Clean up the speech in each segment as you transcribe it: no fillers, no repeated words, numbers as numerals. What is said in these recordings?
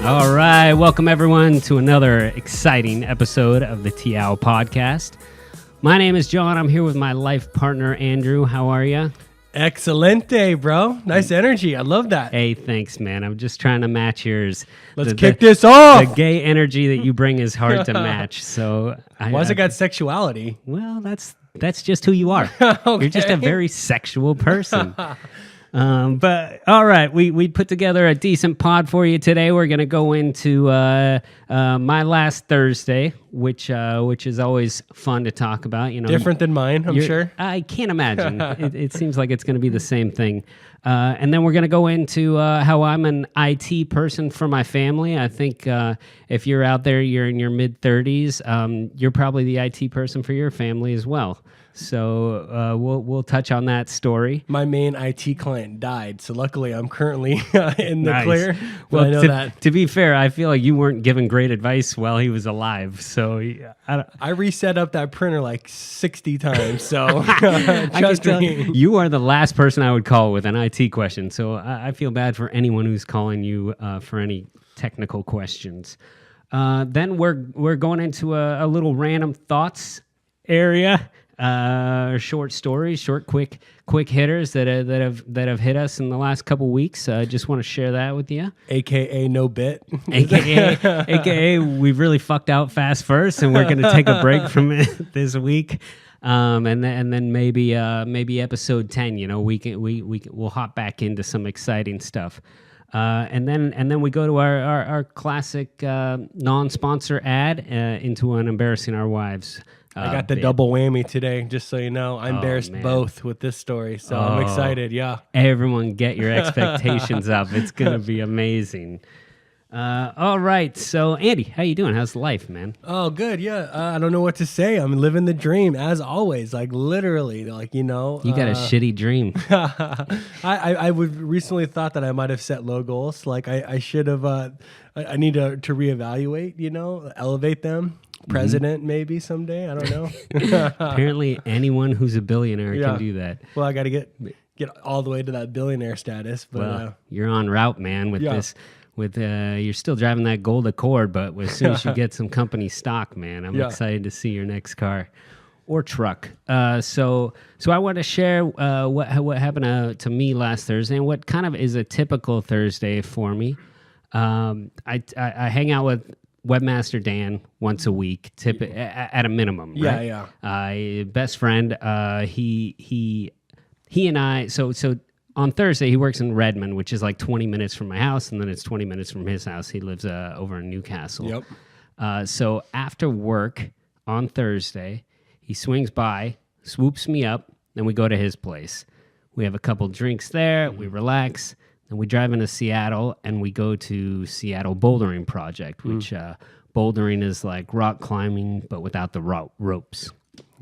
All right, welcome everyone to another exciting episode of the TEOW podcast. My name is John. I'm here with my life partner, Andrew. How are you? Excelente, bro. Nice energy. I love that. Hey, thanks, man. I'm just trying to match yours. Let's kick this off. The gay energy that you bring is hard to match. So Why's it got sexuality? Well, that's just who you are. Okay. You're just a very sexual person. But all right, we put together a decent pod for you today. We're going to go into my last Thursday, which is always fun to talk about. You know, different than mine, I'm sure. I can't imagine. It seems like it's going to be the same thing. And then we're going to go into how I'm an IT person for my family. I think if you're out there, you're in your mid-30s, you're probably the IT person for your family as well. So we'll touch on that story. My main IT client died, so luckily I'm currently in the Nice. clear. Well, I know that. To be fair, I feel like you weren't giving great advice while he was alive. So I reset up that printer like 60 times, so I can trust tell me. you are the last person I would call with an IT question. So I feel bad for anyone who's calling you for any technical questions. Then we're going into a little random thoughts area. Short stories, quick hitters that have hit us in the last couple weeks. I just want to share that with you. AKA no bit. AKA we've really fucked out fast first, and we're going to take a break from it this week. And then maybe episode 10. You know, we'll hop back into some exciting stuff. And then we go to our classic non-sponsor ad into an embarrassing our wives. I got the double whammy today, just so you know. I embarrassed both with this story, so I'm excited, yeah. Everyone get your expectations up. It's going to be amazing. All right, so Andy, how you doing? How's life, man? Oh, good, yeah. I don't know what to say. I'm living the dream, as always, like literally, like, you know. You got a shitty dream. I would recently thought that I might have set low goals. Like, I should have, I need to reevaluate, you know, elevate them. President, maybe someday. I don't know. Apparently, anyone who's a billionaire can do that. Well, I got to get all the way to that billionaire status. But well, you're on route, man. With this, you're still driving that gold Accord, but as soon as you get some company stock, man, I'm excited to see your next car or truck. So I want to share what happened to me last Thursday and what kind of is a typical Thursday for me. I hang out with Webmaster Dan once a week, at a minimum. Right? Yeah. Best friend. He and I. So on Thursday he works in Redmond, which is like 20 minutes from my house, and then it's 20 minutes from his house. He lives over in Newcastle. Yep. So after work on Thursday, he swings by, swoops me up, then we go to his place. We have a couple drinks there. We relax. And we drive into Seattle, and we go to Seattle Bouldering Project, which bouldering is like rock climbing, but without the ropes.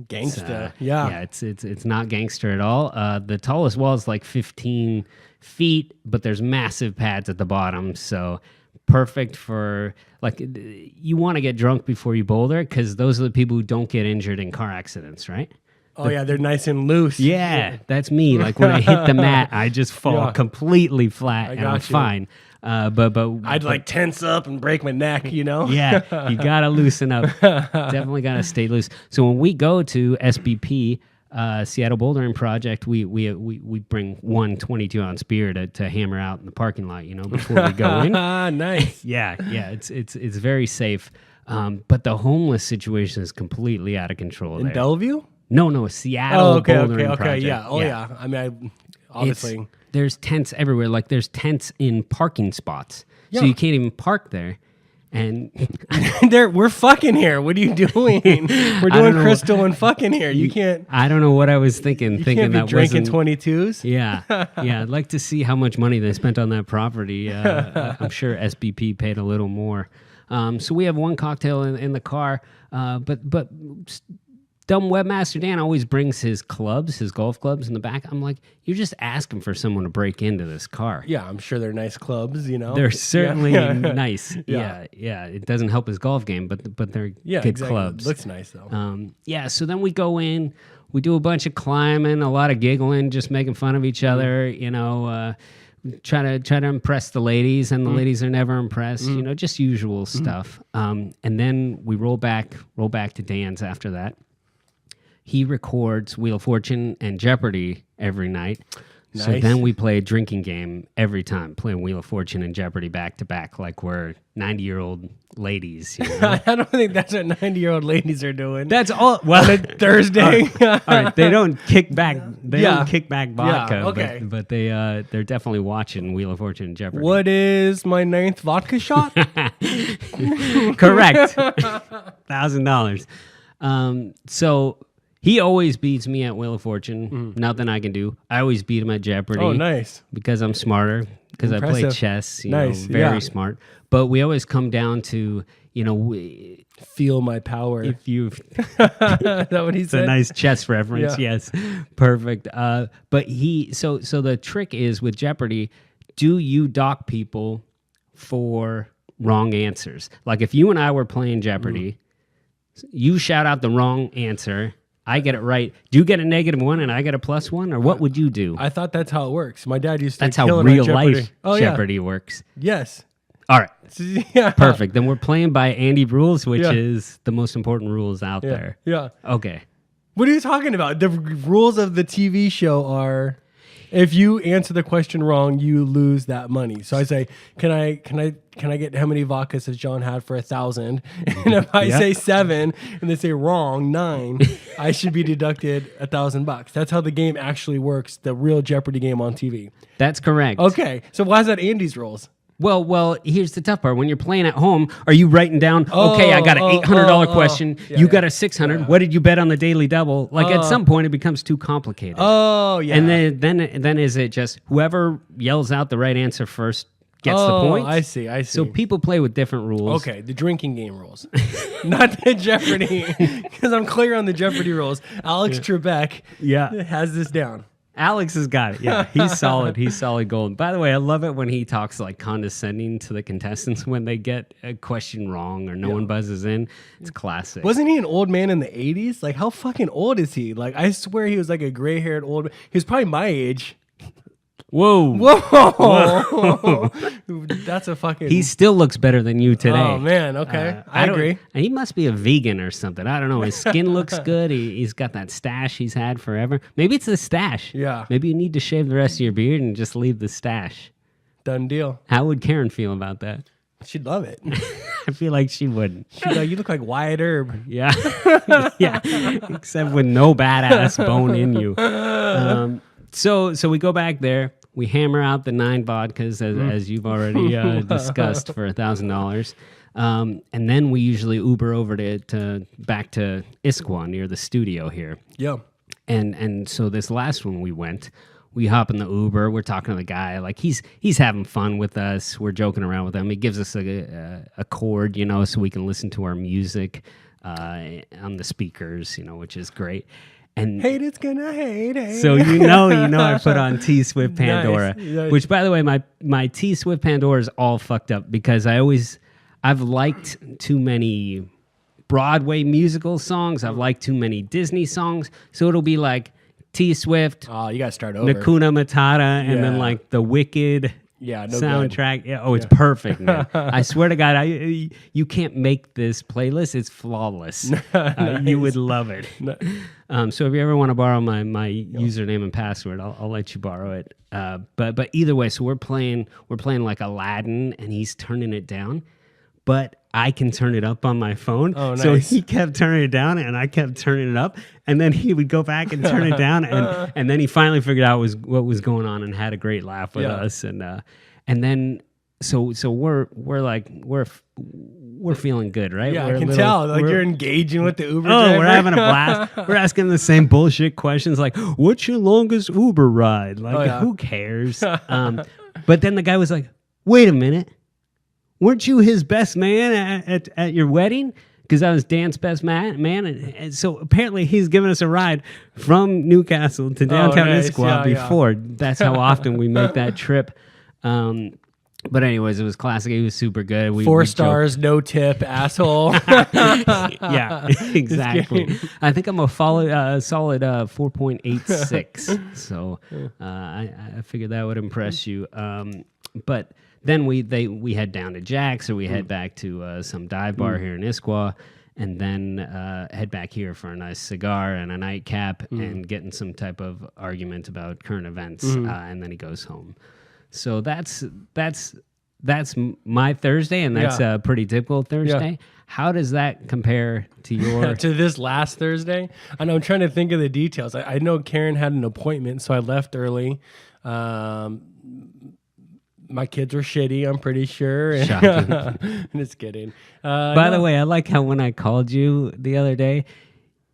Gangsta, yeah. It's not gangster at all. The tallest wall is like 15 feet, but there's massive pads at the bottom, so perfect for, like, you want to get drunk before you boulder, because those are the people who don't get injured in car accidents, right? Oh, yeah, they're nice and loose. Yeah, that's me. Like, when I hit the mat, I just fall completely flat, and I'm fine. But I'd like tense up and break my neck, you know? Yeah, you got to loosen up. Definitely got to stay loose. So when we go to SBP, Seattle Bouldering Project, we bring one 22-ounce beer to hammer out in the parking lot, you know, before we go in. Nice. Yeah, it's very safe. But the homeless situation is completely out of control In there. Bellevue? No, Seattle Bouldering Project. Yeah. Oh, yeah. I mean, obviously. There's tents everywhere. Like, there's tents in parking spots. Yeah. So you can't even park there. And we're fucking here. What are you doing? We're doing crystal and fucking here. You can't. I don't know what I was thinking. You thinking can't be drinking 22s. Yeah. I'd like to see how much money they spent on that property. I'm sure SBP paid a little more. So we have one cocktail in the car, but dumb Webmaster Dan always brings his golf clubs in the back. I'm like, you're just asking for someone to break into this car. Yeah, I'm sure they're nice clubs, you know. They're certainly nice. Yeah. It doesn't help his golf game, but they're good clubs. Looks nice though. So then we go in, we do a bunch of climbing, a lot of giggling, just making fun of each other, you know. try to impress the ladies, and the ladies are never impressed. You know, just usual stuff. And then we roll back to Dan's after that. He records Wheel of Fortune and Jeopardy every night. Nice. So then we play a drinking game every time, playing Wheel of Fortune and Jeopardy back to back, like we're 90-year-old ladies. You know? I don't think that's what 90-year-old ladies are doing. That's all. Well, on a Thursday. All right, they don't kick back. They don't kick back vodka. Yeah, okay. But they're definitely watching Wheel of Fortune and Jeopardy. What is my 9th vodka shot? Correct. $1,000. So. He always beats me at Wheel of Fortune. Nothing I can do. I always beat him at Jeopardy. Oh, nice. Because I'm smarter. Because I play chess. You know, very smart. But we always come down to, you know... Feel my power. If you've... Is that what he said? It's a nice chess reference. Yeah. Yes. Perfect. But so the trick is with Jeopardy, do you dock people for wrong answers? Like if you and I were playing Jeopardy, you shout out the wrong answer... I get it right. Do you get a -1 and I get a +1, or what would you do? I thought that's how it works. My dad used to. That's how real life Jeopardy works. Yes. All right. Yeah. Perfect. Then we're playing by Andy rules, which is the most important rules out there. Yeah. Okay. What are you talking about? The rules of the TV show are, if you answer the question wrong, you lose that money. So I say, can I get how many vodkas has John had for 1,000? And if I say 7 and they say wrong 9, I should be deducted $1,000. That's how the game actually works. The real Jeopardy game on TV. That's correct. Okay, so why is that Andy's rules? Well, here's the tough part. When you're playing at home, are you writing down, okay, I got an $800 question, you got a $600, what did you bet on the daily double? Like at some point it becomes too complicated. Oh, yeah. And then is it just whoever yells out the right answer first gets the point? I see. So people play with different rules. Okay, the drinking game rules. Not the Jeopardy, because I'm clear on the Jeopardy rules. Alex Trebek has this down. Alex has got it. Yeah, he's solid. He's solid gold. By the way, I love it when he talks like condescending to the contestants when they get a question wrong or no one buzzes in. It's classic. Wasn't he an old man in the 80s? Like, how fucking old is he? Like, I swear he was like a gray-haired old man. He was probably my age. Whoa. That's a fucking... He still looks better than you today. Oh, man. Okay. I agree. And he must be a vegan or something. I don't know. His skin looks good. He's got that stash he's had forever. Maybe it's the stash. Yeah. Maybe you need to shave the rest of your beard and just leave the stash. Done deal. How would Karen feel about that? She'd love it. I feel like she wouldn't. She'd be like, you look like Wyatt Earp. Yeah. Yeah. Except with no badass bone in you. So we go back there. We hammer out the 9 vodkas, as you've already discussed, for $1,000. And then we usually Uber over to back to Issaquah near the studio here. Yeah. And so this last one we hop in the Uber. We're talking to the guy. Like he's having fun with us. We're joking around with him. He gives us a cord, you know, so we can listen to our music on the speakers, you know, which is great. And hate it's gonna hate. So you know I put on T Swift Pandora, nice. Which by the way, my T Swift Pandora is all fucked up because I've liked too many Broadway musical songs. I've liked too many Disney songs. So it'll be like T Swift. Oh, you gotta start over. Hakuna Matata, and then like the Wicked. Yeah, no soundtrack. Yeah, it's perfect, man. I swear to God, you can't make this playlist. It's flawless. Nice. You would love it. So if you ever want to borrow my username and password, I'll let you borrow it. But either way, so we're playing like Aladdin, and he's turning it down, but I can turn it up on my phone. Oh, nice. So he kept turning it down, and I kept turning it up, and then he would go back and turn it down, and then he finally figured out what was going on and had a great laugh with us, and then so we're feeling good, right? Yeah, I can tell. Like you're engaging with the Uber. Oh, we're having a blast. We're asking the same bullshit questions like, "What's your longest Uber ride?" Like, who cares? But then the guy was like, "Wait a minute. Weren't you his best man at your wedding?" Because I was Dan's best man. And so apparently he's given us a ride from Newcastle to downtown Issaquah before. That's how often we make that trip. But anyways, it was classic. It was super good. 4 stars, no tip, asshole. Yeah, exactly. I think I'm a solid 4.86. So I figured that would impress you. But then we head down to Jack's, or we head back to some dive bar here in Issaquah, and then head back here for a nice cigar and a nightcap and getting some type of argument about current events, and then he goes home. So that's my Thursday, and that's a pretty typical Thursday. Yeah. How does that compare to your to this last Thursday? I know, I'm trying to think of the details. I know Karen had an appointment, so I left early. My kids were shitty, I'm pretty sure. Shocking. Just kidding. By the way, I like how when I called you the other day,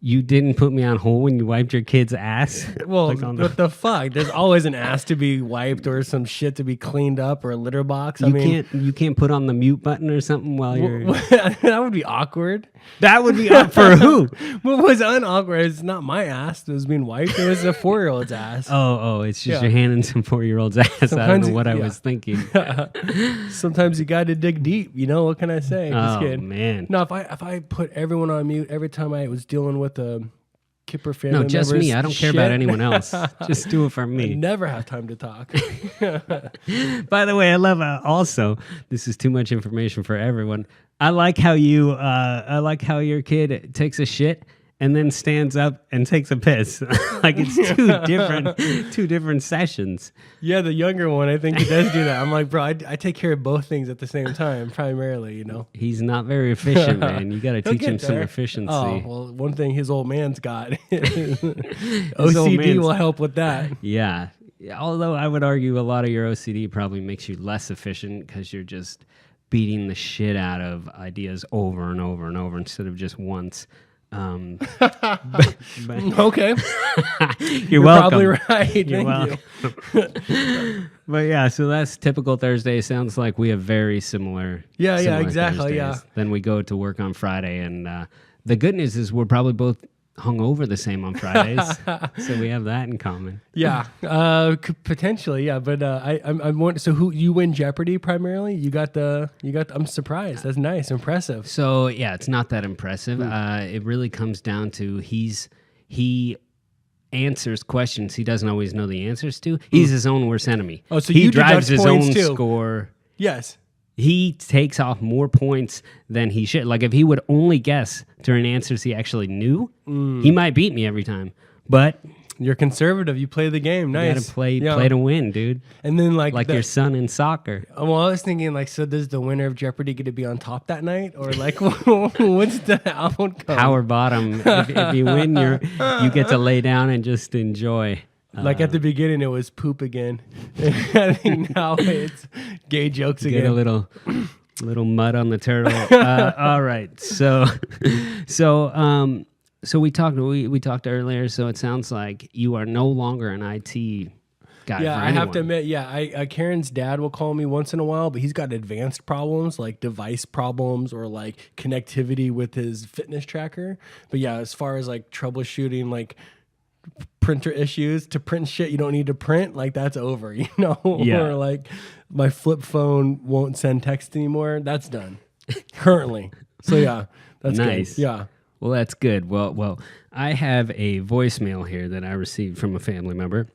you didn't put me on hold when you wiped your kid's ass? Well, like what the fuck? There's always an ass to be wiped or some shit to be cleaned up or a litter box. You can't put on the mute button or something while you're... That would be awkward. That would be for who? What was unawkward? It's not my ass that was being wiped. It was a 4-year-old's ass. Oh, it's just your hand in some 4-year-old's ass. Sometimes I don't know what I was thinking. Sometimes you got to dig deep. You know, what can I say? Oh, man. No, if I put everyone on mute every time I was dealing with the Kipper family members. No, just me. I don't care about anyone else. Just do it for me. I never have time to talk. By the way, I love also, this is too much information for everyone. I like how your kid takes a shit and then stands up and takes a piss. Like it's two different sessions. Yeah, the younger one, I think he does do that. I'm like, bro, I take care of both things at the same time, primarily, you know. He's not very efficient, man. You got to teach him some efficiency. Oh, well, one thing his old man's got. OCD will help with that. Yeah. Although I would argue a lot of your OCD probably makes you less efficient because you're just beating the shit out of ideas over and over and over instead of just once. Okay. You're welcome. Probably right. You're welcome. But yeah, so that's typical Thursday. Sounds like we have very similar. Yeah, exactly. Thursdays. Yeah. Then we go to work on Friday, and the good news is we're probably both hung over the same on Fridays, so we have that in common. Yeah, potentially. Yeah, but I'm so who you win Jeopardy primarily? You got. I'm surprised. That's nice, impressive. So yeah, it's not that impressive. It really comes down to he answers questions he doesn't always know the answers to. He's his own worst enemy. Oh, so he drives his own score. Yes. He takes off more points than he should. Like if he would only guess during answers he actually knew, he might beat me every time. But you're conservative. You play the game. Nice. You gotta play to win, dude. And then like your son in soccer. Well, I was thinking like, so does the winner of Jeopardy get to be on top that night, or like what's the outcome? Power bottom. If you win, you get to lay down and just enjoy. Like at the beginning, it was poop again. I think now it's gay jokes again. Get a little mud on the turtle. All right, so we talked earlier. So it sounds like you are no longer an IT guy. Yeah, for I have to admit. Yeah, Karen's dad will call me once in a while, but he's got advanced problems like device problems or like connectivity with his fitness tracker. But yeah, as far as like troubleshooting, like printer issues to print shit you don't need to print, like that's over, you know. Yeah. Or like my flip phone won't send text anymore, that's done currently. So yeah, that's nice. Good. Yeah, well, that's good. Well, I have a voicemail here that I received from a family member.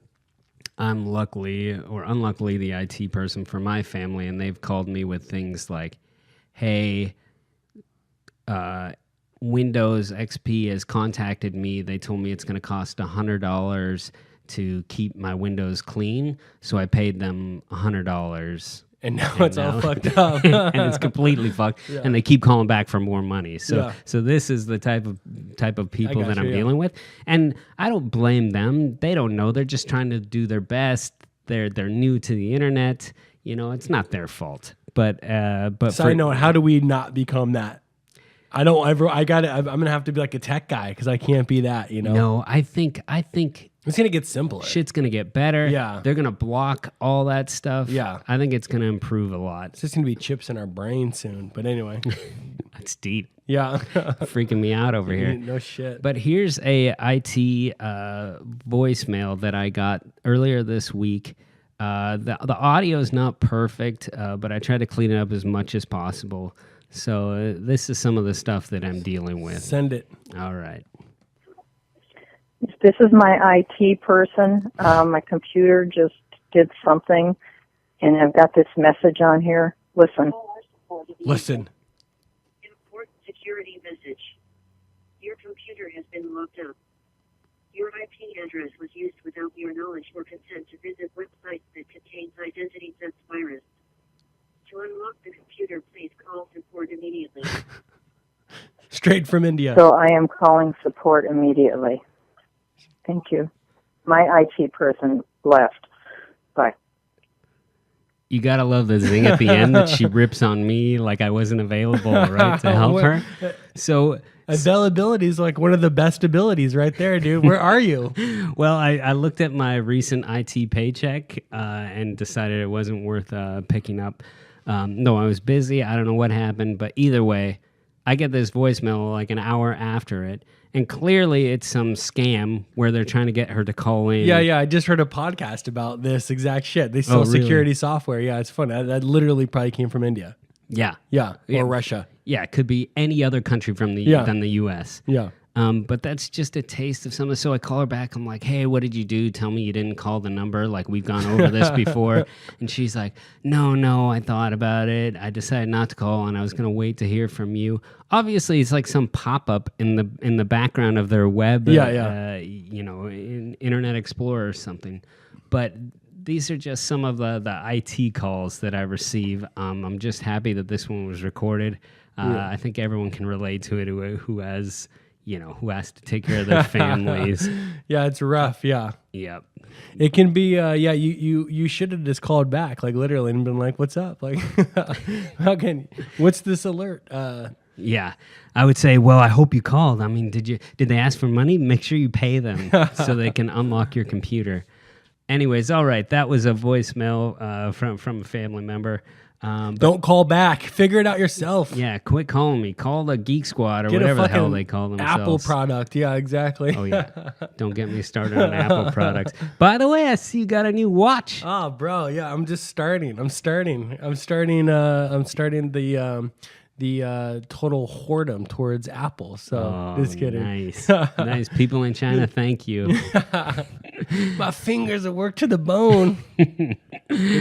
I'm luckily or unluckily the IT person for my family, and they've called me with things like, hey, Windows XP has contacted me. They told me it's going to cost $100 to keep my Windows clean. So I paid them $100. And now it's all fucked up. And it's completely fucked. Yeah. And they keep calling back for more money. So this is the type of people that I'm dealing with. And I don't blame them. They don't know. They're just trying to do their best. They're new to the internet. You know, it's not their fault. But side note, how do we not become that? I'm gonna have to be like a tech guy because I can't be that, you know. No, I think it's gonna get simpler. Shit's gonna get better. Yeah, they're gonna block all that stuff. Yeah, I think it's gonna improve a lot. It's just gonna be chips in our brain soon. But anyway, that's deep. Yeah, freaking me out over here. No shit. But here's a IT voicemail that I got earlier this week. The audio is not perfect, but I try to clean it up as much as possible. So this is some of the stuff that I'm dealing with. Send it. All right. This is my IT person. My computer just did something, and I've got this message on here. Listen. Listen. Important security message. Your computer has been locked up. Your IP address was used without your knowledge or consent to visit websites that contains identity theft virus. To unlock the computer, please call support immediately. Straight from India. So I am calling support immediately. Thank you. My IT person left. Bye. You gotta love the zing at the end that she rips on me like I wasn't available, right, to help her. So availability is like one of the best abilities right there, dude. Where are you? Well, I looked at my recent IT paycheck and decided it wasn't worth picking up. No, I was busy. I don't know what happened, but either way, I get this voicemail like an hour after it. And clearly it's some scam where they're trying to get her to call in. Yeah. I just heard a podcast about this exact shit. They sell security software. Yeah, it's fun. That literally probably came from India. Yeah. Or Russia. Yeah, it could be any other country than the U.S. Yeah. But that's just a taste of something. So I call her back. I'm like, hey, what did you do? Tell me you didn't call the number. Like, we've gone over this before. And she's like, no, I thought about it. I decided not to call, and I was going to wait to hear from you. Obviously, it's like some pop-up in the background of their web, in Internet Explorer or something. But these are just some of the IT calls that I receive. I'm just happy that this one was recorded. I think everyone can relate to it who has to take care of their families. Yeah, it's rough. Yeah. Yep. It can be. You should have just called back, like literally, and been like, "What's up? Like, what's this alert?" Yeah, I would say, well, I hope you called. I mean, did they ask for money? Make sure you pay them so they can unlock your computer. Anyways, all right, that was a voicemail from a family member. Don't call back. Figure it out yourself. Yeah, quit calling me. Call the Geek Squad or whatever the hell they call themselves. Apple product. Yeah, exactly. Oh, yeah. Don't get me started on Apple products. By the way, I see you got a new watch. Oh, bro. Yeah, I'm just starting. I'm starting the total whoredom towards Apple. So just kidding. Nice. Nice. People in China, thank you. My fingers at work to the bone. They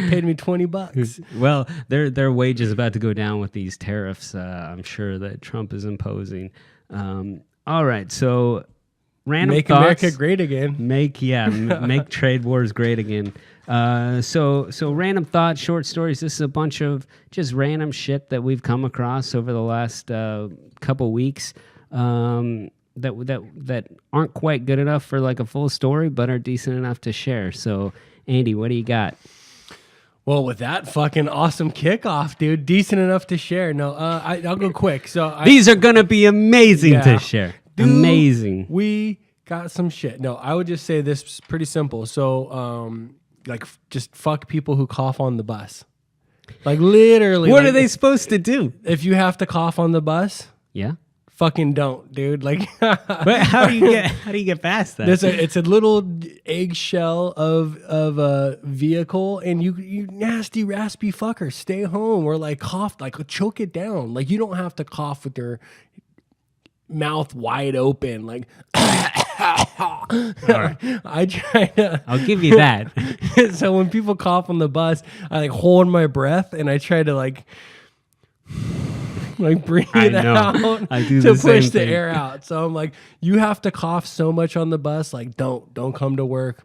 paid me $20. Well, their wage is about to go down with these tariffs. I'm sure that Trump is imposing. All right, so random make thoughts. America great again. Make trade wars great again. So random thoughts, short stories. This is a bunch of just random shit that we've come across over the last couple weeks. That aren't quite good enough for like a full story, but are decent enough to share. So, Andy, what do you got? Well, with that fucking awesome kickoff, dude, decent enough to share. No, I'll go quick. So these are gonna be amazing to share. Dude, amazing. We got some shit. No, I would just say this is pretty simple. So, just fuck people who cough on the bus. Like literally. What are they supposed to do? If you have to cough on the bus, yeah. Fucking don't, dude. Like, but how do you get past that? It's a little eggshell of a vehicle, and you nasty raspy fucker, stay home or like cough, like choke it down. Like you don't have to cough with your mouth wide open. Like, all right. I try to. I'll give you that. So when people cough on the bus, I like hold my breath and I try to like breathe it out I do to the push same the thing. air out. So I'm like, you have to cough so much on the bus. Like, don't come to work.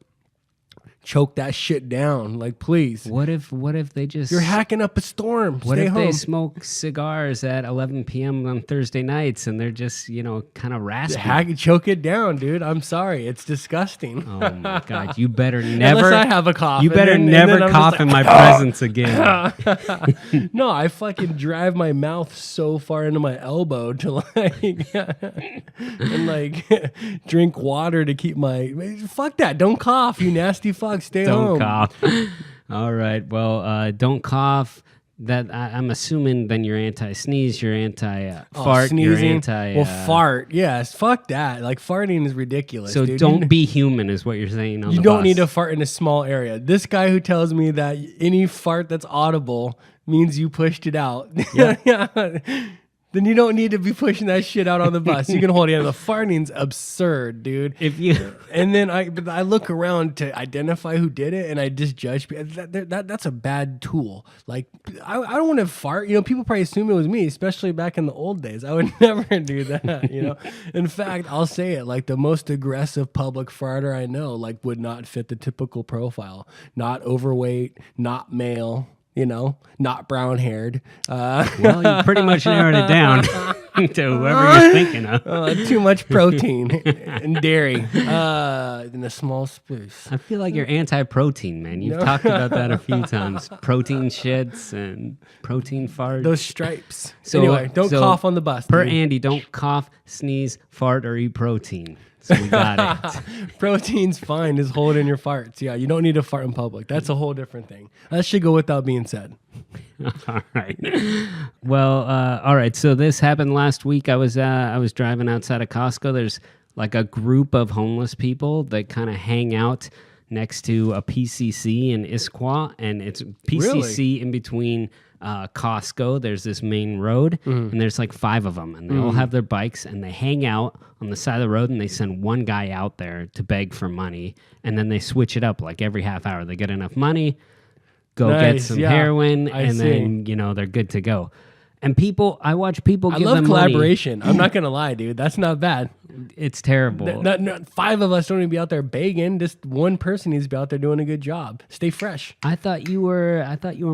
Choke that shit down. Like, please. What if they just... You're hacking up a storm. What Stay if home. they smoke cigars at 11 p.m. on Thursday nights and they're just, kind of raspy? Choke it down, dude. I'm sorry. It's disgusting. Oh, my God. You better never... Unless I have a cough. You better never cough in my presence again. No, I fucking drive my mouth so far into my elbow to and drink water to keep my... Fuck that. Don't cough, you nasty fuck. Stay home. Don't cough. All right. Well, don't cough. I'm assuming then you're anti-sneeze, you're anti-fart, sneezing. you're anti... Well, fart. Yes, fuck that. Like, farting is ridiculous, So dude. don't be human is what you're saying on You the don't bus. need to fart in a small area. This guy who tells me that any fart that's audible means you pushed it out. Yeah. Then you don't need to be pushing that shit out on the bus. You can hold it in. The farting's absurd, dude. And then I look around to identify who did it, and I just judge. That's a bad tool. Like, I don't want to fart. People probably assume it was me, especially back in the old days. I would never do that. In fact, I'll say it. Like, the most aggressive public farter I know, like, would not fit the typical profile. Not overweight, not male. Not brown haired. Well, you pretty much narrowed it down to whoever you're thinking of. Too much protein and dairy in a small space. I feel like you're anti-protein, man. You've talked about that a few times. Protein shits and protein farts. Those stripes. Anyway, don't cough on the bus. Per Andy, don't cough, sneeze, fart, or eat protein. So we got it. Protein's fine. Just hold in your farts. Yeah, you don't need to fart in public. That's a whole different thing. That should go without being said. All right. Well, all right. So this happened last week. I was driving outside of Costco. There's like a group of homeless people that kind of hang out next to a PCC in Issaquah, and it's PCC in between Costco. There's this main road, and there's like 5 of them, and they all have their bikes, and they hang out on the side of the road, and they send one guy out there to beg for money, and then they switch it up like every half hour. They get enough money, get some heroin, then they're good to go. And I watch people give them money. I love collaboration. I'm not gonna lie, dude. That's not bad. It's terrible. Not 5 of us don't need to be out there begging. Just one person needs to be out there doing a good job. Stay fresh. I thought you were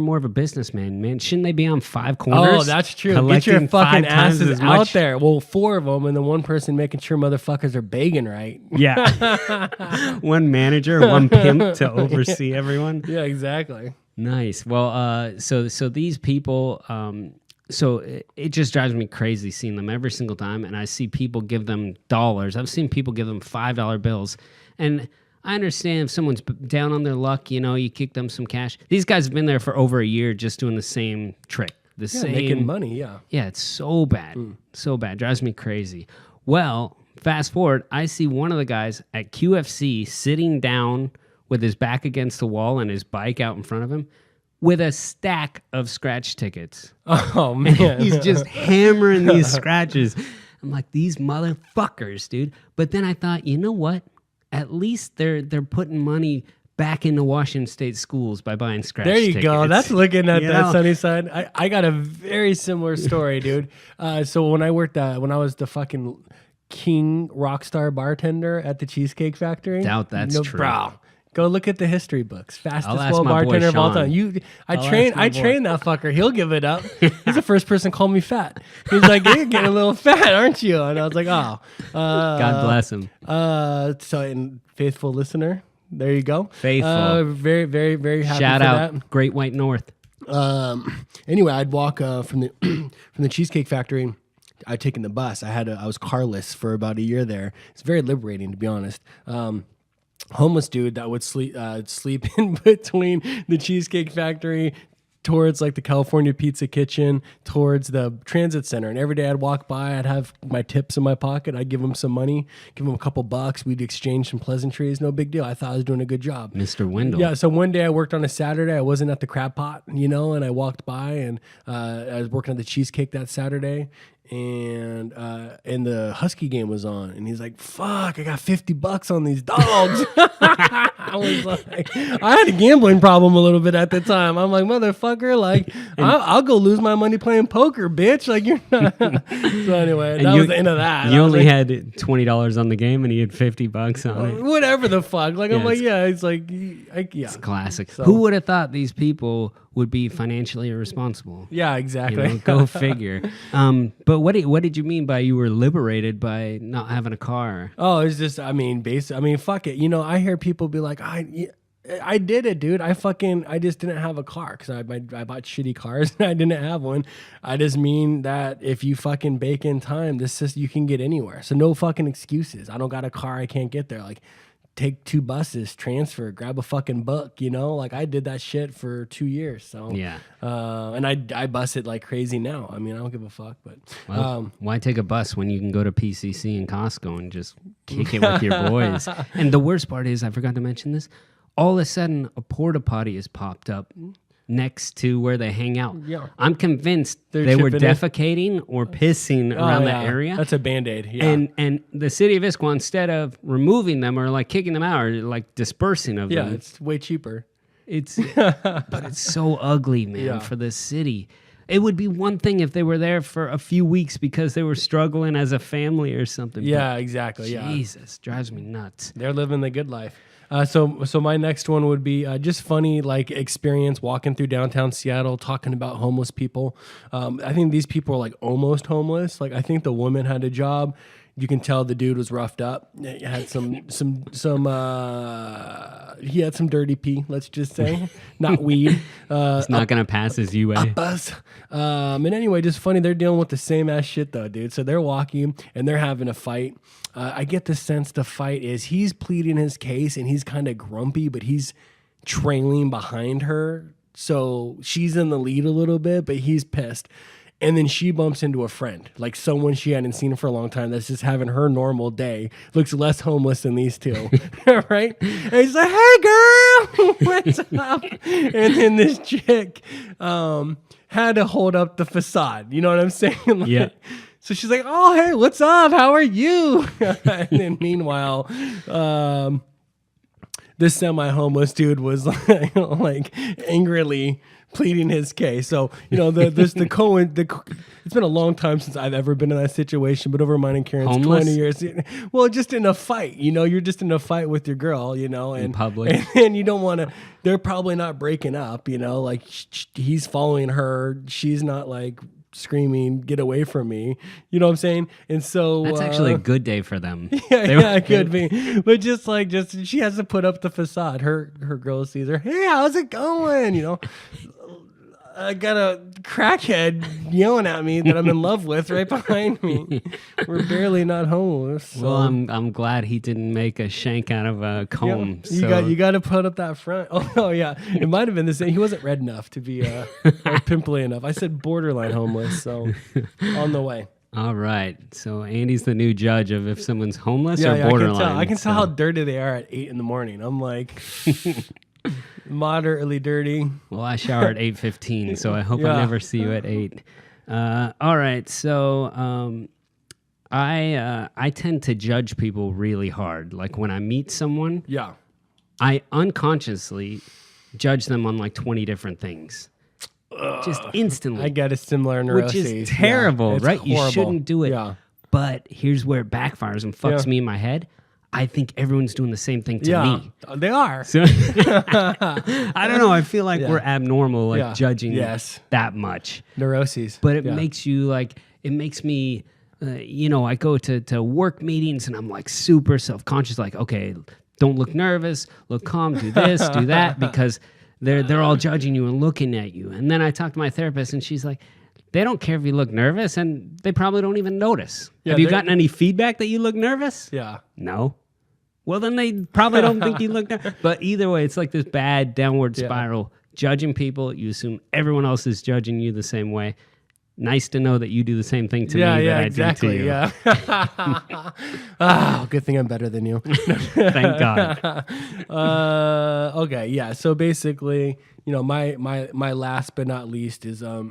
more of a businessman, man. Shouldn't they be on 5 corners? Oh, that's true. Get your fucking asses out there. Well, 4 of them, and then one person making sure motherfuckers are begging right. Yeah. One manager, one pimp to oversee everyone. Yeah, exactly. Nice. Well, so these people. So it just drives me crazy seeing them every single time, and I see people give them dollars. I've seen people give them $5 bills, and I understand if someone's down on their luck, you kick them some cash. These guys have been there for over a year just doing the same trick. Making money, yeah. Yeah, it's so bad. So bad. Drives me crazy. Well, fast forward, I see one of the guys at QFC sitting down with his back against the wall and his bike out in front of him, with a stack of scratch tickets. Oh, man. And he's just hammering these scratches. I'm like, these motherfuckers, dude. But then I thought, you know what? At least they're putting money back into Washington State schools by buying scratch tickets. There you go. That's looking at that sunny side. I got a very similar story, dude. So when I was the fucking king rock star bartender at the Cheesecake Factory. Doubt that's true. Bro. Go look at the history books. Fastest well bartender of all time. I trained that fucker. He'll give it up. He's the first person to call me fat. He's like, "You're getting a little fat, aren't you?" And I was like, "Oh, God bless him." So, faithful listener, there you go. Faithful. Very, very, very happy. Shout for out, that. Great White North. Anyway, I'd walk from the Cheesecake Factory. I'd taken the bus. I was carless for about a year there. It's very liberating, to be honest. Homeless dude that would sleep in between the Cheesecake Factory towards like the California Pizza Kitchen towards the transit center, and every day I'd walk by, I'd have my tips in my pocket, I'd give him some money, give him a couple bucks, we'd exchange some pleasantries, no big deal. I thought I was doing a good job. Mr. Wendell. Yeah, so one day I worked on a Saturday, I wasn't at the Crab Pot, and I walked by, and I was working at the Cheesecake that Saturday, and the Husky game was on, and he's like, "Fuck, I got $50 on these dogs." I was like, I had a gambling problem a little bit at the time. I'm like, motherfucker, like I'll go lose my money playing poker, bitch. Like you're not. So anyway, that was the end of that. You only had $20 on the game, and he had $50 on it. Whatever the fuck. Like I'm like, yeah, it's like, yeah, it's classic. So, who would have thought these people would be financially irresponsible? Yeah, exactly. Go figure. But what did you mean by you were liberated by not having a car? Oh, it's just, fuck it. I hear people be like, I did it, dude. I just didn't have a car because I bought shitty cars and I didn't have one. I just mean that if you fucking bake in time, you can get anywhere. So no fucking excuses. I don't got a car. I can't get there. Like, take 2 buses, transfer, grab a fucking book, you know? Like I did that shit for 2 years. So Yeah. And I bus it like crazy now. I mean, I don't give a fuck, but well, why take a bus when you can go to PCC and Costco and just kick it with your boys? And the worst part is, I forgot to mention this, all of a sudden a porta potty has popped up next to where they hang out. Yeah. I'm convinced they were defecating or pissing around that area. That's a Band-Aid. Yeah. And the city of Issaquah, instead of removing them or like kicking them out or like dispersing of them. Yeah, it's way cheaper. But it's so ugly, man, for the city. It would be one thing if they were there for a few weeks because they were struggling as a family or something. Yeah, exactly. Jesus, drives me nuts. They're living the good life. So my next one would be just funny like experience walking through downtown Seattle, talking about homeless people. I think these people are like almost homeless. Like I think the woman had a job. You can tell the dude was roughed up. He had he had some dirty pee, let's just say, not weed. It's not gonna pass his UA. Buzz. And anyway, just funny. They're dealing with the same ass shit though, dude. So they're walking and they're having a fight. I get the sense the fight is he's pleading his case and he's kind of grumpy, but he's trailing behind her. So she's in the lead a little bit, but he's pissed. And then she bumps into a friend, like someone she hadn't seen for a long time that's just having her normal day, looks less homeless than these two, right? And he's like, hey, girl, what's up? And then this chick had to hold up the facade. You know what I'm saying? Like, yeah. So she's like, oh, hey, what's up? How are you? And then meanwhile, this semi-homeless dude was like angrily pleading his case. So, you know, it's been a long time since I've ever been in that situation, but over mine and Karen's homeless? 20 years. Well, just in a fight, you know, you're just in a fight with your girl, you know, and in public. And you don't want to, they're probably not breaking up, you know, like he's following her. She's not like screaming, get away from me. You know what I'm saying? And so that's actually a good day for them. Yeah, it could be. But just she has to put up the facade. Her girl sees her, hey, how's it going? You know, I got a crackhead yelling at me that I'm in love with right behind me. We're barely not homeless. So. Well, I'm glad he didn't make a shank out of a comb. Yeah, you got to put up that front. Oh yeah, it might have been the same. He wasn't red enough to be or pimply enough. I said borderline homeless, so on the way. All right, so Andy's the new judge of if someone's homeless or borderline. I can tell how dirty they are at 8 a.m. I'm like. Moderately dirty. Well, I shower at 8:15, so I hope I never see you at 8. All right, so I tend to judge people really hard. Like when I meet someone, I unconsciously judge them on like 20 different things. Just instantly. I get a similar neuroses. Which is terrible, right? Horrible. You shouldn't do it. Yeah. But here's where it backfires and fucks me in my head. I think everyone's doing the same thing to me. They are. So, I don't know. I feel like we're abnormal, like judging that much. Neuroses. But it makes you like, it makes me, you know, I go to work meetings and I'm like super self-conscious, like, okay, don't look nervous, look calm, do this, do that, because they're all judging you and looking at you. And then I talk to my therapist and she's like, they don't care if you look nervous and they probably don't even notice. Have you gotten any feedback that you look nervous? Yeah. No. Well, then they probably don't think you look nervous. But either way, it's like this bad downward spiral. Judging people, you assume everyone else is judging you the same way. Nice to know that you do the same thing to me that I do to you. Yeah, good thing I'm better than you. Thank God. Okay, yeah. So basically, you know, my last but not least is I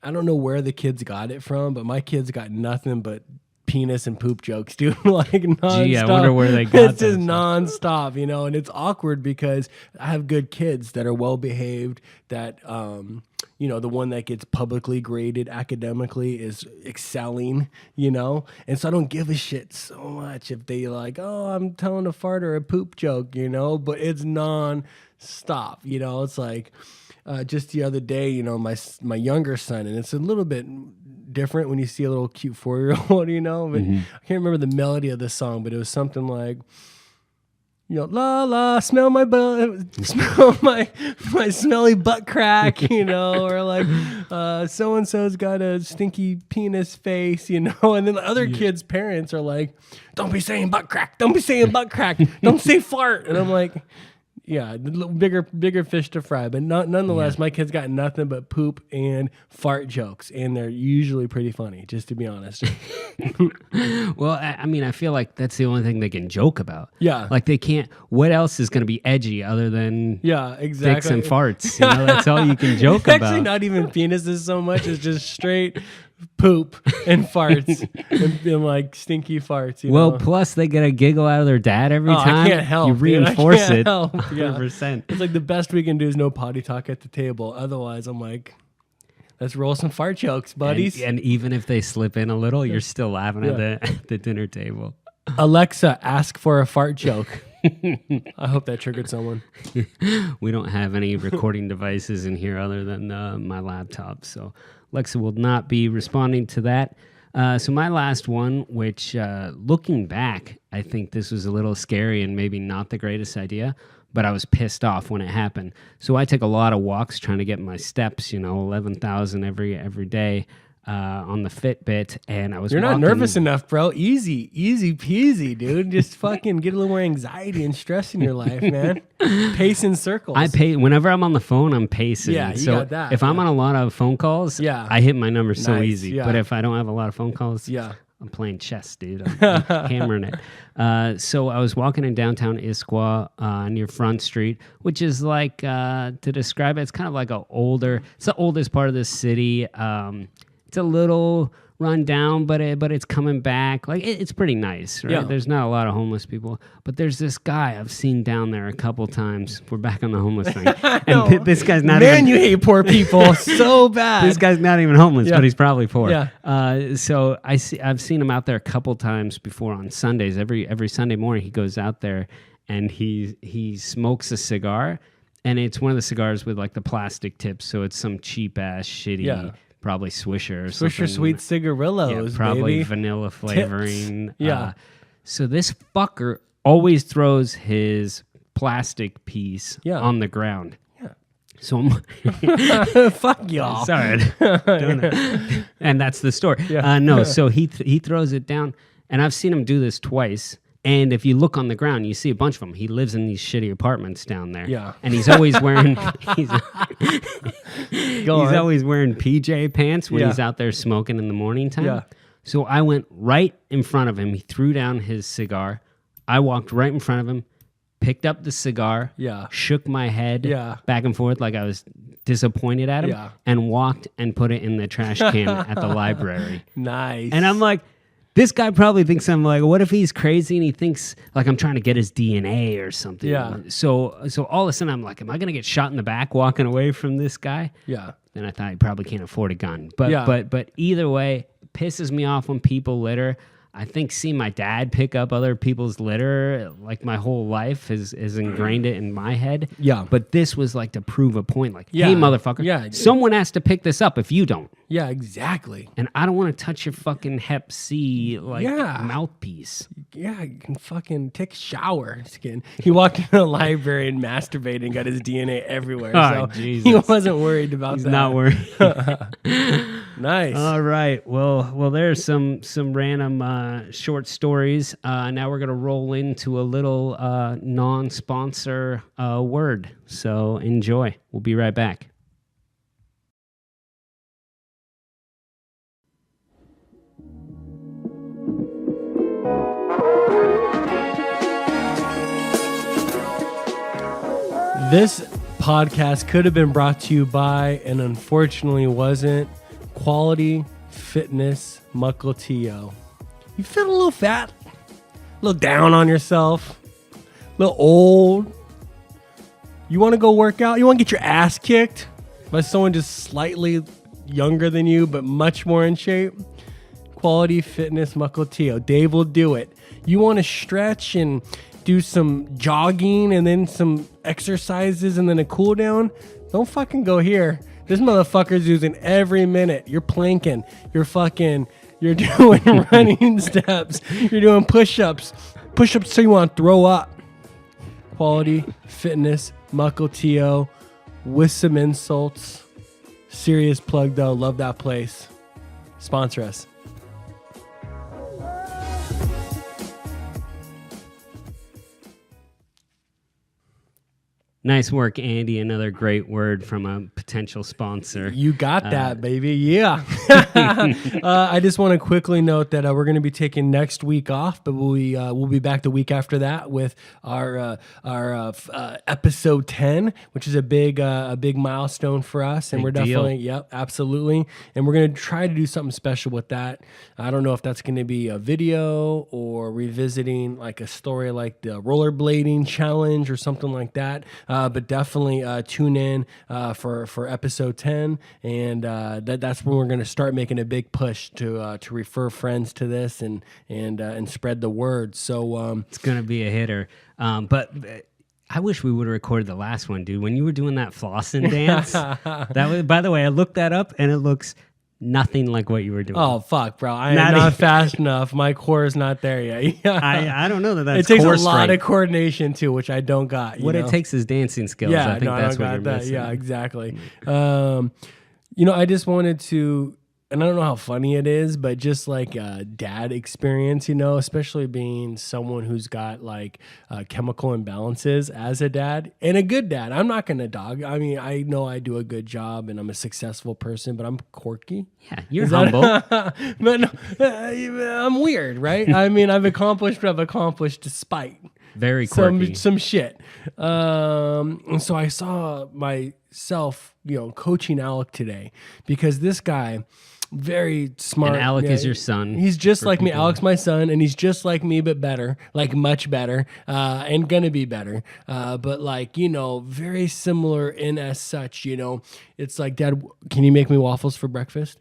don't know where the kids got it from, but my kids got nothing but penis and poop jokes, dude. Like nonstop. Gee, I wonder where they got It's just nonstop, you know, and it's awkward because I have good kids that are well behaved, that you know, the one that gets publicly graded academically is excelling, you know? And so I don't give a shit so much if they like, oh, I'm telling a fart or a poop joke, you know, but it's non-stop, you know? It's like just the other day, you know, my younger son, and it's a little bit different when you see a little cute 4-year-old, you know? But I can't remember the melody of the song, but it was something like, la la, smell my butt, smell my smelly butt crack, or like so and so's got a stinky penis face, and then the other kids' parents are like, don't be saying butt crack, don't be saying butt crack, don't say fart, and I'm like, yeah, bigger fish to fry, but nonetheless, my kids got nothing but poop and fart jokes, and they're usually pretty funny, just to be honest. Well, I mean, I feel like that's the only thing they can joke about. Yeah. Like they can't, what else is going to be edgy other than exactly. dicks and farts? That's all you can joke about. Actually, not even penises so much, it's just straight poop and farts and like stinky farts. Well, plus they get a giggle out of their dad every time. I can't help. You reinforce dude, it. Help. 100%. It's like the best we can do is no potty talk at the table. Otherwise, I'm like, let's roll some fart jokes, buddies. And even if they slip in a little, you're still laughing at the dinner table. Alexa, ask for a fart joke. I hope that triggered someone. We don't have any recording devices in here other than my laptop, so Alexa will not be responding to that. So my last one, which looking back, I think this was a little scary and maybe not the greatest idea, but I was pissed off when it happened. So I took a lot of walks trying to get my steps, 11,000 every day on the Fitbit, and I was You're walking. not nervous enough, bro. Easy peasy, dude. Just fucking get a little more anxiety and stress in your life, man. Pace in circles. Whenever I'm on the phone, I'm pacing. Yeah, you so got that. If I'm on a lot of phone calls, I hit my numbers so Nice, easy. yeah. But if I don't have a lot of phone calls, I'm playing chess, dude. I'm hammering it. So I was walking in downtown Issaquah near Front Street, which is like, to describe it, it's kind of like it's the oldest part of the city. It's a little run down, but it's coming back. Like it's pretty nice, right? Yeah. There's not a lot of homeless people, but there's this guy I've seen down there a couple times. We're back on the homeless thing, and this guy's not. Man, you hate poor people so bad. This guy's not even homeless, but he's probably poor. Yeah. So I've seen him out there a couple times before on Sundays. Every Sunday morning he goes out there and he smokes a cigar, and it's one of the cigars with like the plastic tips, so it's some cheap ass shitty. Yeah. Probably Swisher or something. Swisher Sweet Cigarillos, probably baby. Vanilla flavoring. Yeah. So this fucker always throws his plastic piece on the ground. Yeah. So I'm fuck y'all. Sorry. And that's the story. Yeah. No, so he throws it down, and I've seen him do this twice. And if you look on the ground, you see a bunch of them. He lives in these shitty apartments down there. Yeah. And he's always wearing he's always wearing PJ pants when he's out there smoking in the morning time. Yeah. So I went right in front of him. He threw down his cigar. I walked right in front of him, picked up the cigar, shook my head back and forth like I was disappointed at him, and walked and put it in the trash can at the library. Nice. And I'm like, this guy probably thinks I'm like, what if he's crazy and he thinks like I'm trying to get his DNA or something? Yeah. So all of a sudden I'm like, am I gonna get shot in the back walking away from this guy? Yeah. And I thought he probably can't afford a gun. But either way, it pisses me off when people litter. I think seeing my dad pick up other people's litter like my whole life has ingrained it in my head. Yeah. But this was like to prove a point. Like, hey, motherfucker, someone has to pick this up if you don't. Yeah, exactly. And I don't want to touch your fucking Hep C mouthpiece. Yeah, you can fucking take a shower. He walked into the library and masturbated and got his DNA everywhere. Oh, so Jesus. He wasn't worried about He's that. not worried. Nice. All right. Well, there's some random short stories. Now we're gonna roll into a little non-sponsor word. So enjoy. We'll be right back. This podcast could have been brought to you by, and unfortunately wasn't, Quality Fitness Muscle TEOW. You feel a little fat, a little down on yourself, a little old. You want to go work out? You want to get your ass kicked by someone just slightly younger than you, but much more in shape? Quality Fitness Muscle TEOW. Dave will do it. You want to stretch and do some jogging and then some exercises and then a cool down? Don't fucking go here. This motherfucker's using every minute. You're planking. You're doing running steps. You're doing push-ups. Push-ups so you want to throw up. quality fitness, Muckle TEOW, with some insults. Serious plug though. Love that place. Sponsor us. Nice work, Andy. Another great word from a potential sponsor. You got that, baby. Yeah. I just want to quickly note that we're going to be taking next week off, but we'll be back the week after that with our episode 10, which is a big milestone for us, and Big we're definitely yep, absolutely. And we're going to try to do something special with that. I don't know if that's going to be a video or revisiting like a story like the rollerblading challenge or something like that. But definitely tune in for episode 10, and that's when we're going to start making a big push to refer friends to this and spread the word. So it's going to be a hitter. But I wish we would have recorded the last one, dude. When you were doing that flossing dance, that was. By the way, I looked that up, and it looks nothing like what you were doing. Oh fuck, bro! I am not fast enough. My core is not there yet. I don't know that's. It takes a lot of coordination too, which I don't got. What it takes is dancing skills. Yeah, I think that's what you're missing. Yeah, exactly. I just wanted to. And I don't know how funny it is, but just like a dad experience, especially being someone who's got like chemical imbalances as a dad and a good dad. I'm not going to dog. I mean, I know I do a good job and I'm a successful person, but I'm quirky. Yeah, you're humble. But no, I'm weird, right? I mean, I've accomplished what I've accomplished despite very quirky. Some shit. And so I saw myself, coaching Alec today because this guy, very smart. And Alec is your son. He's just like me. Alec's my son, and he's just like me, but better, like much better, and gonna be better. But like, very similar in as such, it's like, Dad, can you make me waffles for breakfast?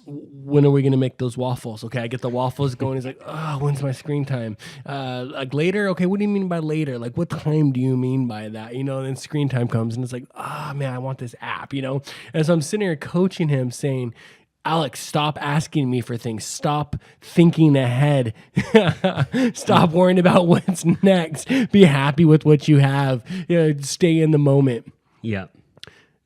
When are we going to make those waffles? Okay, I get the waffles going. He's like, oh, when's my screen time? Like later? Okay, what do you mean by later? Like, what time do you mean by that? And then screen time comes, and it's like, oh, man, I want this app, And so I'm sitting here coaching him saying, Alex, stop asking me for things. Stop thinking ahead. Stop worrying about what's next. Be happy with what you have. Stay in the moment. Yeah.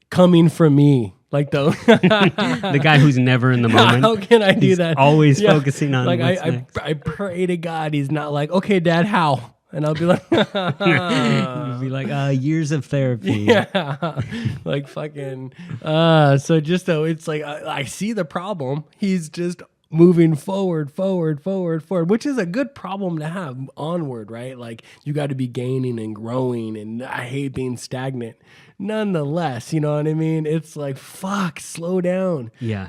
Coming from me. Like the guy who's never in the moment. How can I do that? Always focusing on like what's next. I pray to God he's not like, okay, Dad, how? And I'll be like, you'd be like, years of therapy. Yeah, like fucking. So just though, it's like I see the problem. He's just moving forward, which is a good problem to have onward, right? Like you got to be gaining and growing, and I hate being stagnant. Nonetheless, you know what I mean? It's like, fuck, slow down. Yeah.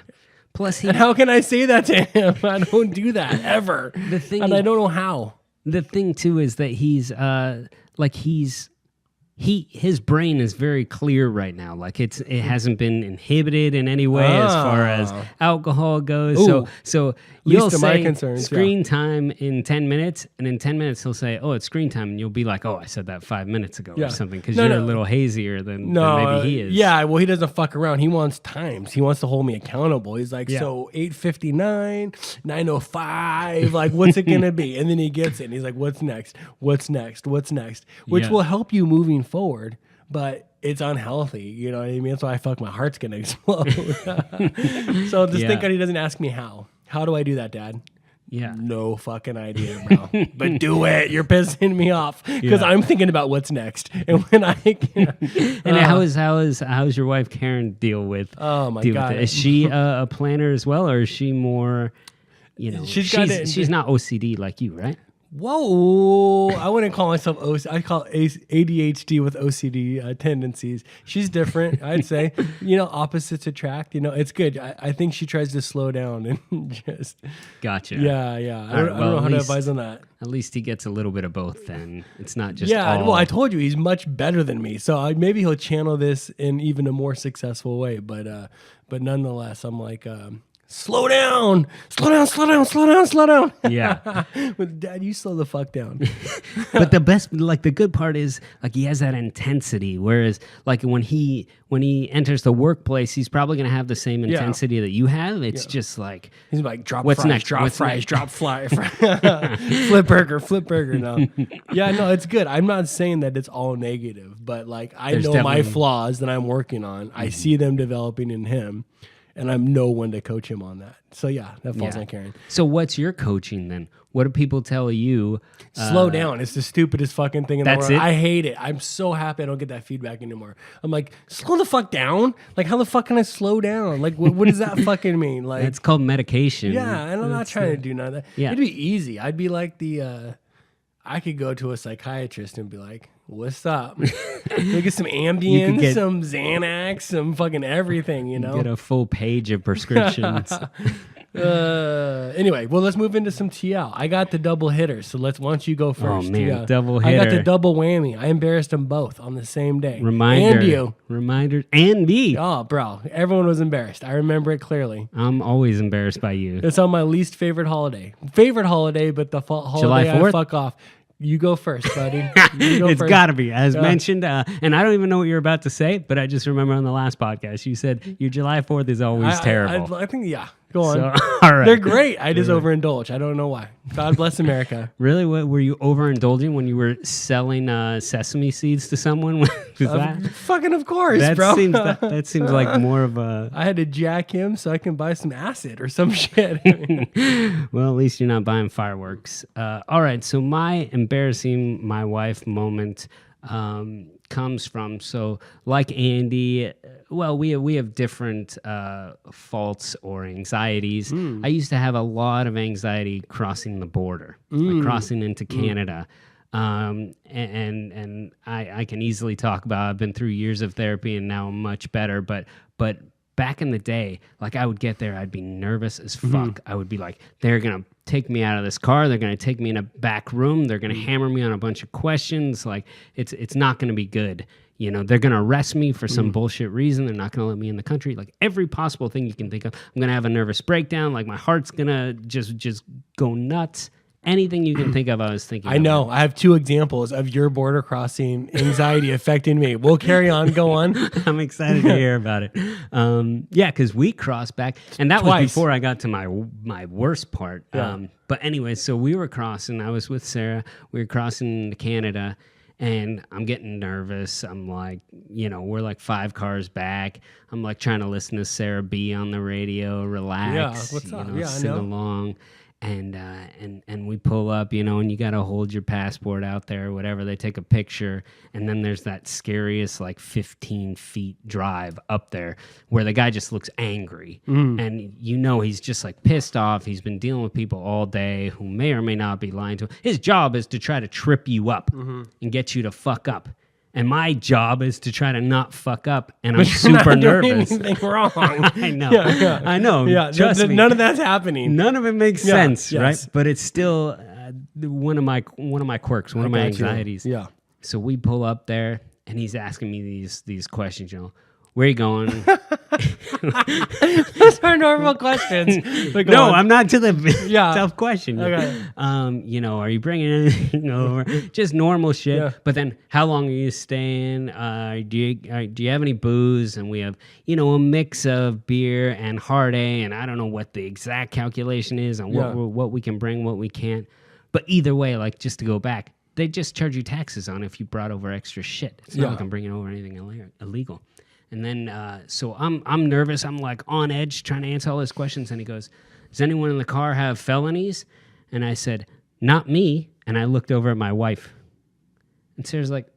Plus, and how can I say that to him? I don't do that ever. And I don't know how. The thing too is that his brain is very clear right now. Like it hasn't been inhibited in any way as far as alcohol goes. Ooh, so you'll say screen time in 10 minutes, and in 10 minutes he'll say, oh, it's screen time, and you'll be like, oh, I said that 5 minutes ago or something, because you're a little hazier than maybe he is. Yeah, well, he doesn't fuck around. He wants times. He wants to hold me accountable. He's like, so 8:59, 9:05, like what's it gonna be? And then he gets it, and he's like, what's next? Which will help you moving forward, but it's unhealthy, you know what I mean? That's why I feel like my heart's gonna explode. So just think that he doesn't ask me how. How do I do that, Dad? Yeah. No fucking idea, bro. But do it. You're pissing me off because I'm thinking about what's next. And when I can, and how's your wife Karen deal with? Oh my God. Is she a planner as well, or is she more? She's not OCD like you, right? Whoa, I wouldn't call myself OCD. I call ADHD with OCD tendencies. She's different, I'd say. Opposites attract. It's good. I think she tries to slow down and just. Gotcha. Yeah. I don't know how to advise on that. At least he gets a little bit of both then. It's not just well, I told you he's much better than me. So maybe he'll channel this in even a more successful way. But nonetheless, I'm like... slow down, slow down, slow down, slow down, slow down. Yeah. With Dad, you slow the fuck down. But the best, like the good part is like he has that intensity. Whereas like when he enters the workburgers, he's probably going to have the same intensity that you have. It's just like, he's like, drop what's fries, next? drop What's fries, next? drop fly, flip burger. No. Yeah, no, it's good. I'm not saying that it's all negative, but like I There's know my definitely- flaws that I'm working on. I see them developing in him, and I'm no one to coach him on that. So yeah, that falls on Karen. So what's your coaching then? What do people tell you? Slow down. It's the stupidest fucking thing in the That's world. it? I hate it. I'm so happy I don't get that feedback anymore. I'm like, slow the fuck down. Like, how the fuck can I slow down? Like, what does that fucking mean? Like, It's called medication. yeah, and I'm not trying to do none of that. Yeah. It'd be easy. I'd be like I could go to a psychiatrist and be like, what's up? Look at some Ambien, some Xanax, some fucking everything, you know? Get a full page of prescriptions. Anyway, well, let's move into some TEOW. I got the double hitter, so why don't you go first? Oh, man, TEOW. double I got hitter. the double whammy. I embarrassed them both on the same day. Reminder. And you. Reminder. And me. Oh, bro. Everyone was embarrassed. I remember it clearly. I'm always embarrassed by you. It's on my least favorite holiday. Favorite holiday, but the holiday July I 4th? fuck off. You go first, buddy. You go It's first. got to be, as mentioned. And I don't even know what you're about to say, but I just remember on the last podcast, you said your July 4th is always terrible. I think, yeah. Go on. So, all right. They're great. I just overindulge. I don't know why. God bless America. Really? What, were you overindulging when you were selling sesame seeds to someone? Was that? Fucking of course, That bro. seems that seems like more of a. I had to jack him so I can buy some acid or some shit. Well, at least you're not buying fireworks. All right. So my embarrassing my wife moment comes from, so like Andy, well, we have different faults or anxieties. I used to have a lot of anxiety crossing the border, like crossing into Canada. And I can easily talk about, I've been through years of therapy and now I'm much better, but back in the day, like I would get there, I'd be nervous as fuck. I would be like, they're going to take me out of this car. They're going to take me in a back room. They're going to hammer me on a bunch of questions. Like it's not going to be good. You know, they're going to arrest me for some bullshit reason. They're not going to let me in the country. Like every possible thing you can think of. I'm going to have a nervous breakdown. Like my heart's going to just go nuts. Anything you can think of, I was thinking. I know. I have two examples of your border crossing anxiety affecting me. We'll carry on. Go on. I'm excited to hear about it. Yeah, because we crossed back, and that Twice. was before I got to my worst part. Yeah. But anyway, so we were crossing. I was with Sarah. We were crossing to Canada, and I'm getting nervous. I'm like, we're like 5 cars back. I'm like trying to listen to Sarah B on the radio, relax. Yeah, what's up? Yeah, I sing know. along. And we pull up, and you got to hold your passport out there or whatever. They take a picture, and then there's that scariest, like 15 feet drive up there where the guy just looks angry. And he's just like pissed off. He's been dealing with people all day who may or may not be lying to him. His job is to try to trip you up and get you to fuck up. And my job is to try to not fuck up, and I'm super nervous. Anything wrong? I know. Yeah. I know. Yeah, Trust me. none of that's happening. None of it makes sense, yes. right? But it's still one of my quirks, one of my got you. anxieties. Yeah. So we pull up there, and he's asking me these questions. Where are you going? Those are normal questions. But go No, on. I'm not to the Yeah. tough question. Okay. Are you bringing anything over? Just normal shit. Yeah. But then, how long are you staying? Do you have any booze? And we have, a mix of beer and hard A, and I don't know what the exact calculation is on what we can bring, what we can't. But either way, like just to go back, they just charge you taxes on if you brought over extra shit. It's not like I'm bringing over anything illegal. And then, so I'm nervous. I'm like on edge trying to answer all his questions. And he goes, does anyone in the car have felonies? And I said, not me. And I looked over at my wife. And Sarah's like,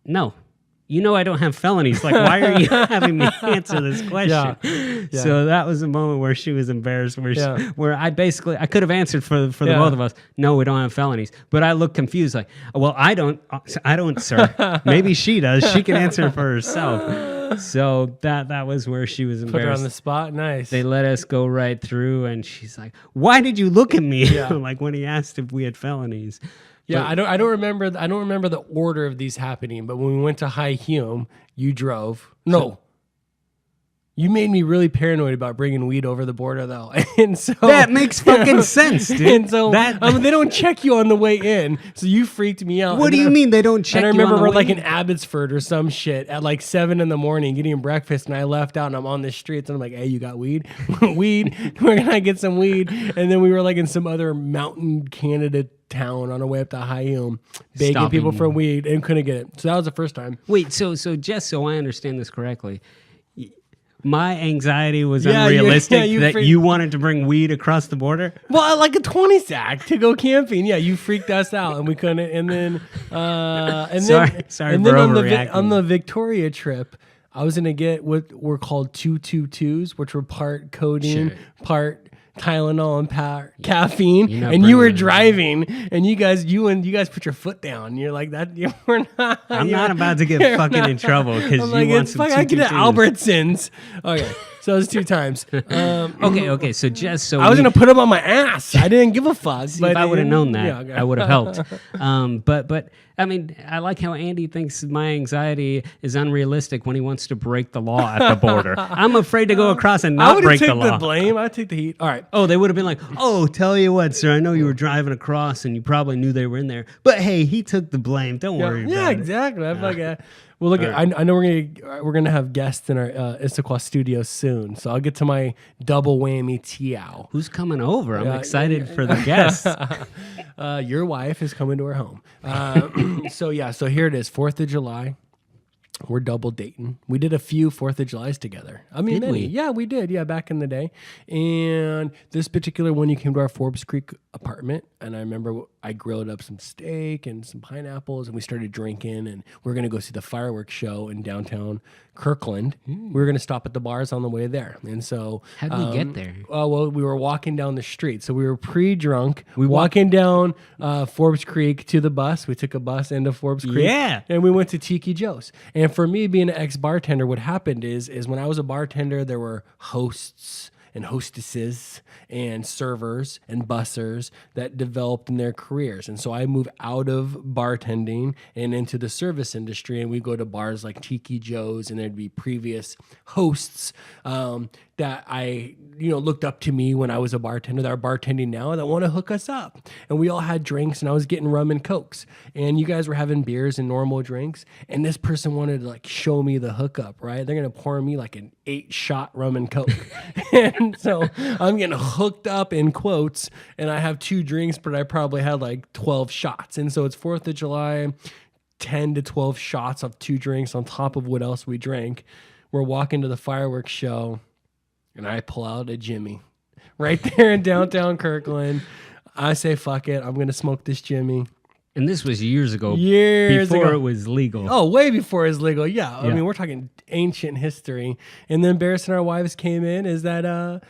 no, I don't have felonies. Like, why are you having me answer this question? Yeah. So that was a moment where she was embarrassed, where I could have answered for the both of us. No, we don't have felonies. But I looked confused like, well, I don't, sir. Maybe she does. She can answer for herself. So that was where she was Put her embarrassed. on the spot. Nice. They let us go right through, and she's like, why did you look at me? Yeah. Like when he asked if we had felonies. Yeah, I don't remember the order of these happening, but when we went to High Hume, you drove. No. You made me really paranoid about bringing weed over the border, though, and so that makes fucking sense, dude. And so that they don't check you on the way in, so you freaked me out. What do you mean they don't check? And I you remember on the we're like way in Abbotsford or some shit at like 7 a.m. getting breakfast, and I left out and I'm on the streets and I'm like, "Hey, you got weed? Weed? We're gonna get some weed." And then we were like in some other mountain Canada town on our way up to Hyum, begging people for weed and couldn't get it. So that was the first time. Wait, so Jess, so I understand this correctly. My anxiety was unrealistic you wanted to bring weed across the border. Well, like a 20 sack to go camping. Yeah, you freaked us out and we couldn't. And then, sorry and for then overreacting. on the Victoria trip, I was gonna get what were called 222s, which were part codeine, part Tylenol and caffeine, and you were driving, and you guys put your foot down. You're like that. You were not. I'm not about to get fucking in trouble because you like, want some. I get at Albertsons. Okay, so it was 2 times. Okay. So Jess, I was gonna put them on my ass. I didn't give a fuck. See, but if I would have known that, yeah, okay. I would have helped. But I mean, I like how Andy thinks my anxiety is unrealistic when he wants to break the law at the border. I'm afraid to go across and not break the law. I would take the blame. I'd take the heat. All right. Oh, they would have been like, "Oh, tell you what, sir, I know you were driving across and you probably knew they were in there, but hey, he took the blame. Don't worry about it." Yeah, exactly. I feel like. Well, look, right. I know we're gonna have guests in our Issaquah studio soon, so I'll get to my double whammy TEOW. Who's coming over? I'm excited for the guests. Your wife is coming to our home. So here it is, 4th of July. We're double dating. We did a few 4th of Julys together. I mean, did we? Yeah, we did. Yeah, back in the day. And this particular one, you came to our Forbes Creek apartment, and I remember I grilled up some steak and some pineapples, and we started drinking, and we were going to go see the fireworks show in downtown Kirkland. We were going to stop at the bars on the way there. And so... How did we get there? Well, we were walking down the street. So we were pre-drunk. We walking down Forbes Creek to the bus. We took a bus into Forbes Creek. Yeah. And we went to Tiki Joe's. And for me, being an ex-bartender, what happened is when I was a bartender, there were hosts and hostesses and servers and bussers that developed in their careers. And so I moved out of bartending and into the service industry, and we go to bars like Tiki Joe's, and there'd be previous hosts that I, looked up to me when I was a bartender that are bartending now that want to hook us up. And we all had drinks, and I was getting rum and Cokes. And you guys were having beers and normal drinks. And this person wanted to show me the hookup, right? They're going to pour me an 8-shot rum and Coke. And so I'm getting hooked up in quotes, and I have 2 drinks, but I probably had 12 shots. And so it's 4th of July, 10 to 12 shots of 2 drinks on top of what else we drank. We're walking to the fireworks show, and I pull out a Jimmy right there in downtown Kirkland. I say, fuck it, I'm going to smoke this Jimmy. And this was years ago. Before it was legal. Oh, way before it was legal. Yeah. I mean, we're talking ancient history. And then Barris and our wives came in. Is that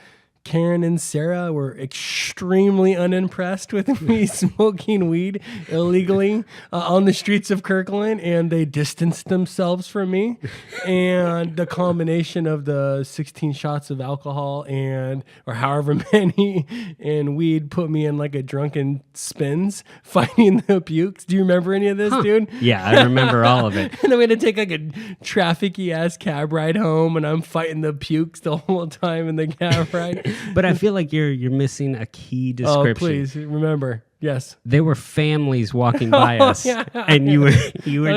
Karen and Sarah were extremely unimpressed with me smoking weed illegally on the streets of Kirkland, and they distanced themselves from me. And the combination of the 16 shots of alcohol or however many, and weed put me in a drunken spins fighting the pukes. Do you remember any of this, dude? Yeah, I remember all of it. And then we had to take a traffic-y ass cab ride home, and I'm fighting the pukes the whole time in the cab ride. But I feel like you're missing a key description. Oh, please remember. Yes. There were families walking by us, and you were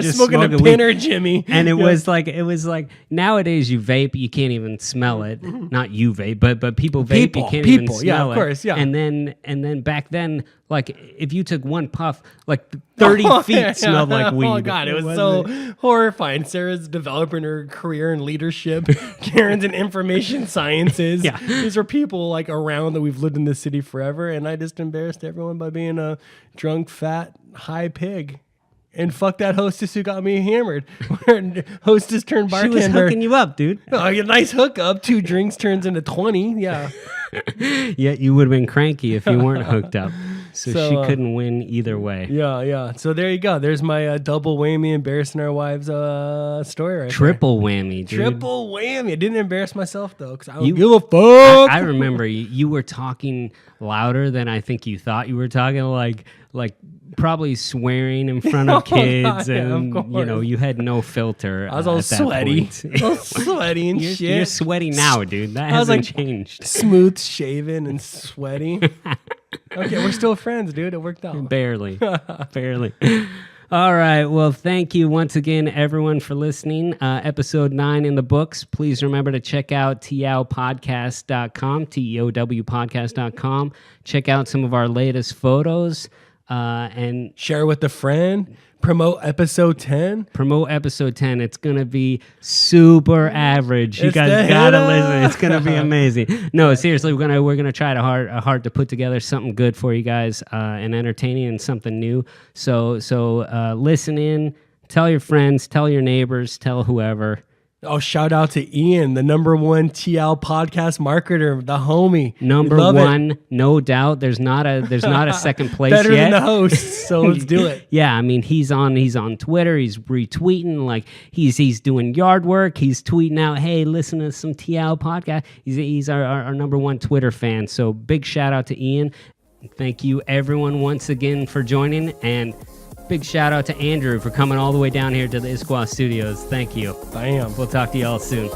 just smoking a pinner, Jimmy. And it was like nowadays you vape, you can't even smell it. Not you vape, but people vape, you can't even smell it. Yeah, of course, yeah. And then back then, if you took one puff, 30 feet smelled like weed. Oh God, it was so horrifying. Sarah's developing her career in leadership. Karen's in information sciences. Yeah. These are people around that we've lived in this city forever, and I just embarrassed everyone by being a drunk, fat, high pig. And fuck that hostess who got me hammered. Hostess turned bartender. She was hooking you up, dude. Oh, a nice hookup. 2 drinks turns into 20. Yeah. Yet you would have been cranky if you weren't hooked up. So she couldn't win either way. Yeah. So there you go. There's my double whammy embarrassing our wives story right Triple whammy, dude. Triple whammy. I didn't embarrass myself, though, because I don't give a fuck. I remember you were talking louder than I think you thought you were talking, like probably swearing in front of kids, and you had no filter. I was all sweaty. All sweaty and shit. You're sweaty now, dude. That hasn't changed. Smooth shaven and sweaty. Okay, we're still friends, dude. It worked out. Barely. All right. Well, thank you once again, everyone, for listening. Episode 9 in the books. Please remember to check out TEOWpodcast.com, TEOWpodcast.com. Check out some of our latest photos. And share with a friend. Promote episode 10. It's gonna be super average. You guys gotta listen. It's gonna be amazing. No, seriously, we're gonna try hard to put together something good for you guys, and entertaining and something new. So listen in. Tell your friends. Tell your neighbors. Tell whoever. Oh, shout out to Ian, the #1 TL podcast marketer, the homie. Number one, no doubt. There's not a second place Better yet. than the host, so let's do it. Yeah, I mean he's on Twitter. He's retweeting, like he's doing yard work. He's tweeting out, hey, listen to some TEOW podcast. He's our #1 Twitter fan. So big shout out to Ian. Thank you everyone once again for joining, and big shout out to Andrew for coming all the way down here to the Issaquah Studios. Thank you. Bam. We'll talk to you all soon.